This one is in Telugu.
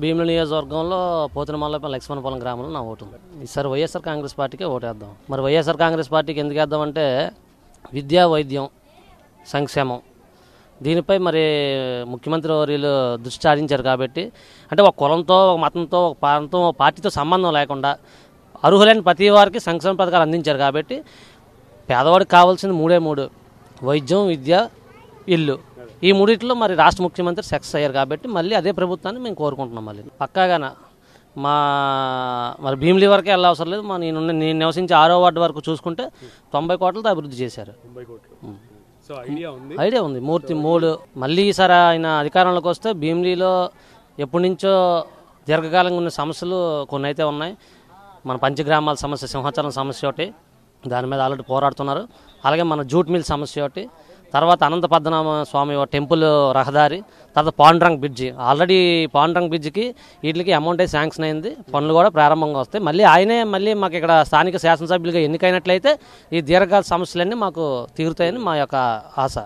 భీమిలి నియోజకవర్గంలో పోతినమల్లపల్లి లక్ష్మణపాలెం గ్రామంలో నా ఓటు ఉంది. ఈసారి వైఎస్ఆర్ కాంగ్రెస్ పార్టీకే ఓటేద్దాం. మరి వైఎస్ఆర్ కాంగ్రెస్ పార్టీకి ఎందుకు వేద్దామంటే విద్యా, వైద్యం, సంక్షేమం దీనిపై మరి ముఖ్యమంత్రి వర్యులు దృష్టి సారించారు కాబట్టి, అంటే ఒక కులంతో, ఒక మతంతో, ఒక ప్రాంతం, ఒక పార్టీతో సంబంధం లేకుండా అర్హులైన ప్రతి వారికి సంక్షేమ పథకాలు అందించారు కాబట్టి పేదవాడికి కావాల్సింది మూడు: వైద్యం, విద్య, ఇల్లు. ఈ మూడిట్లో మరి రాష్ట్ర ముఖ్యమంత్రి సక్సెస్ అయ్యారు కాబట్టి మళ్ళీ అదే ప్రభుత్వాన్ని మేము కోరుకుంటున్నాం. మళ్ళీ పక్కాగాన మరి భీమిలి వరకే వెళ్ళవసరం లేదు. నేను నివసించే 6వ వార్డు వరకు చూసుకుంటే 90 కోట్లతో అభివృద్ధి చేశారు. ఐడియా ఉంది. మూర్తి 3 మళ్ళీ ఈసారి ఆయన అధికారంలోకి వస్తే భీమిలిలో ఎప్పటి నుంచో దీర్ఘకాలంగా ఉన్న సమస్యలు కొన్ని అయితే ఉన్నాయి. మన పంచగ్రామాల సమస్య, సింహాచలం సమస్య ఒకటి, దాని మీద ఆల్రెడీ పోరాడుతున్నారు. అలాగే మన జూట్ మిల్ సమస్య ఒకటి, తర్వాత అనంత పద్మనాభ స్వామి టెంపుల్ రహదారి, తర్వాత పాండురంగ్ బ్రిడ్జి. ఆల్రెడీ పాండురంగ్ బ్రిడ్జికి వీటికి అమౌంట్ అయితే శాంక్షన్ అయింది, పనులు కూడా ప్రారంభంగా వస్తాయి. మళ్ళీ మాకు ఇక్కడ స్థానిక శాసనసభ్యులుగా ఎన్నికైనట్లయితే ఈ దీర్ఘకాల సమస్యలన్నీ మాకు తీరుతాయని మా యొక్క ఆశ.